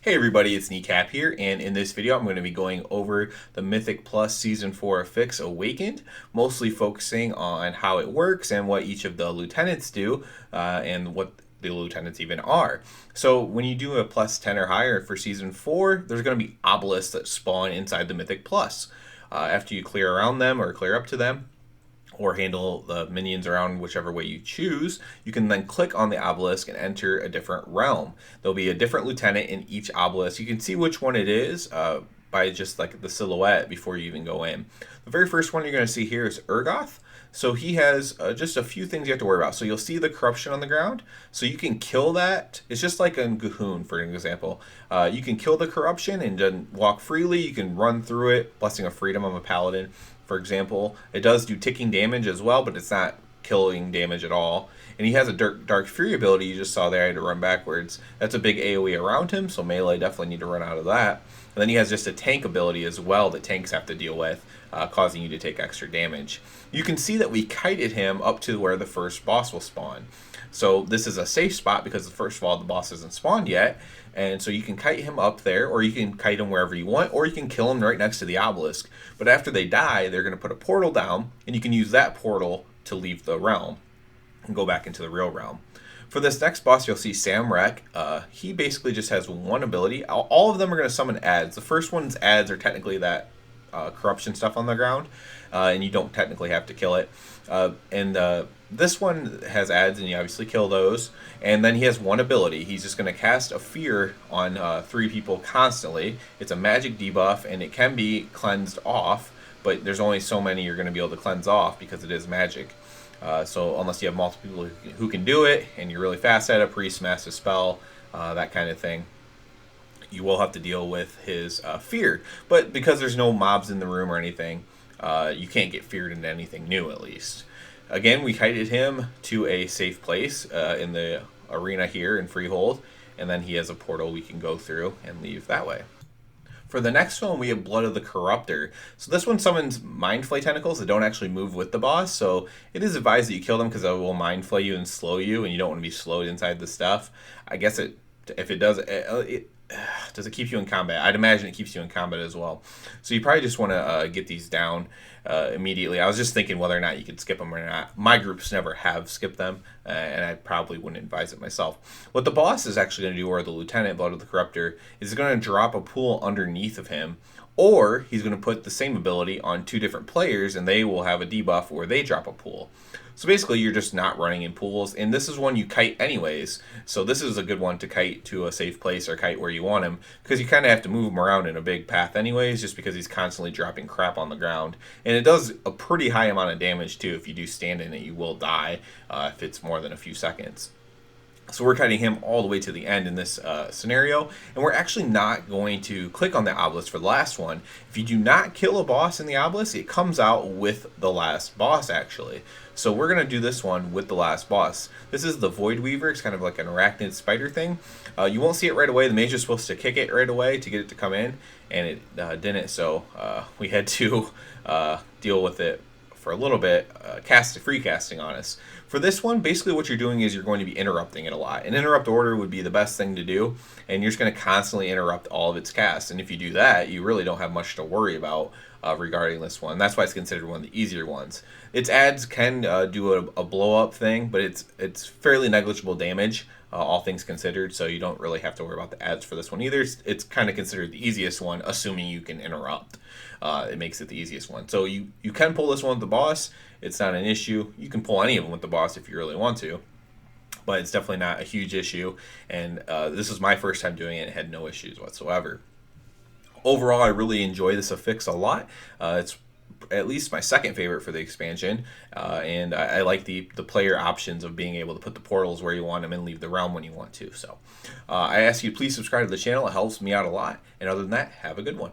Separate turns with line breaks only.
Hey everybody, it's Kneecap here, and in this video I'm going to be going over the Mythic Plus Season 4 Affix Awakened, mostly focusing on how it works and what each of the lieutenants do, and what the lieutenants even are. So when you do a plus 10 or higher for Season 4, there's going to be obelisks that spawn inside the Mythic Plus. After you clear around them or clear up to them, or handle the minions around whichever way you choose, you can then click on the obelisk and enter a different realm. There'll be a different lieutenant in each obelisk. You can see which one it is by just like the silhouette before you even go in. The very first one you're going to see here is Urgoth. So he has just a few things you have to worry about. So you'll see the corruption on the ground. So you can kill that. It's just like a Gahoon, for an example. You can kill the corruption and then walk freely. You can run through it. Blessing of Freedom, I'm a paladin, for example. It does do ticking damage as well, but it's not killing damage at all. And he has a Dark Fury ability you just saw there. I had to run backwards. That's a big AoE around him, so melee definitely need to run out of that. And then he has just a tank ability as well that tanks have to deal with, causing you to take extra damage. You can see that we kited him up to where the first boss will spawn. So this is a safe spot because first of all, the boss hasn't spawned yet. And so you can kite him up there, or you can kite him wherever you want, or you can kill him right next to the obelisk. But after they die, they're going to put a portal down, and you can use that portal to leave the realm and go back into the real realm. For this next boss, you'll see Samroth. He basically just has one ability. All of them are going to summon ads. The first one's ads are technically that corruption stuff on the ground, and you don't technically have to kill it. This one has ads, and you obviously kill those. And then he has one ability. He's just going to cast a fear on 3 people constantly. It's a magic debuff, and it can be cleansed off, but there's only so many you're going to be able to cleanse off because it is magic. So unless you have multiple people who can do it, and you're really fast at it, priest, master spell, that kind of thing, you will have to deal with his fear. But because there's no mobs in the room or anything, you can't get feared into anything new, at least. Again, we kited him to a safe place in the arena here in Freehold, and then he has a portal we can go through and leave that way. For the next one, we have Blood of the Corruptor. So this one summons Mind Flay tentacles that don't actually move with the boss, so it is advised that you kill them because it will Mind Flay you and slow you, and you don't want to be slowed inside the stuff. I guess if it does, does it keep you in combat? I'd imagine it keeps you in combat as well. So you probably just want to get these down immediately. I was just thinking whether or not you could skip them or not. My groups never have skipped them, and I probably wouldn't advise it myself. What the boss is actually going to do, or the lieutenant, Blood of the Corruptor, is going to drop a pool underneath of him, or he's going to put the same ability on 2 different players, and they will have a debuff where they drop a pool. So basically, you're just not running in pools, and this is one you kite anyways, so this is a good one to kite to a safe place or kite where you want him, because you kind of have to move him around in a big path anyways, just because he's constantly dropping crap on the ground. And it does a pretty high amount of damage, too. If you do stand in it, you will die if it's more than a few seconds. So we're kiting him all the way to the end in this scenario, and we're actually not going to click on the obelisk for the last one. If you do not kill a boss in the obelisk, it comes out with the last boss, actually. So we're going to do this one with the last boss. This is the Void Weaver. It's kind of like an arachnid spider thing. You won't see it right away. The mage is supposed to kick it right away to get it to come in, and it didn't, so we had to deal with it for a little bit, free casting on us. For this one, basically what you're doing is you're going to be interrupting it a lot. An interrupt order would be the best thing to do, and you're just going to constantly interrupt all of its casts. And if you do that, you really don't have much to worry about regarding this one. That's why it's considered one of the easier ones. Its ads can do a blow-up thing, but it's fairly negligible damage, all things considered, so you don't really have to worry about the ads for this one either. It's kind of considered the easiest one, assuming you can interrupt. It makes it the easiest one. So you can pull this one with the boss. It's not an issue. You can pull any of them with the boss if you really want to, but it's definitely not a huge issue, and this was my first time doing it and had no issues whatsoever. Overall, I really enjoy this affix a lot. It's at least my second favorite for the expansion, and I like the player options of being able to put the portals where you want them and leave the realm when you want to. So I ask you to please subscribe to the channel. It helps me out a lot, and other than that, have a good one.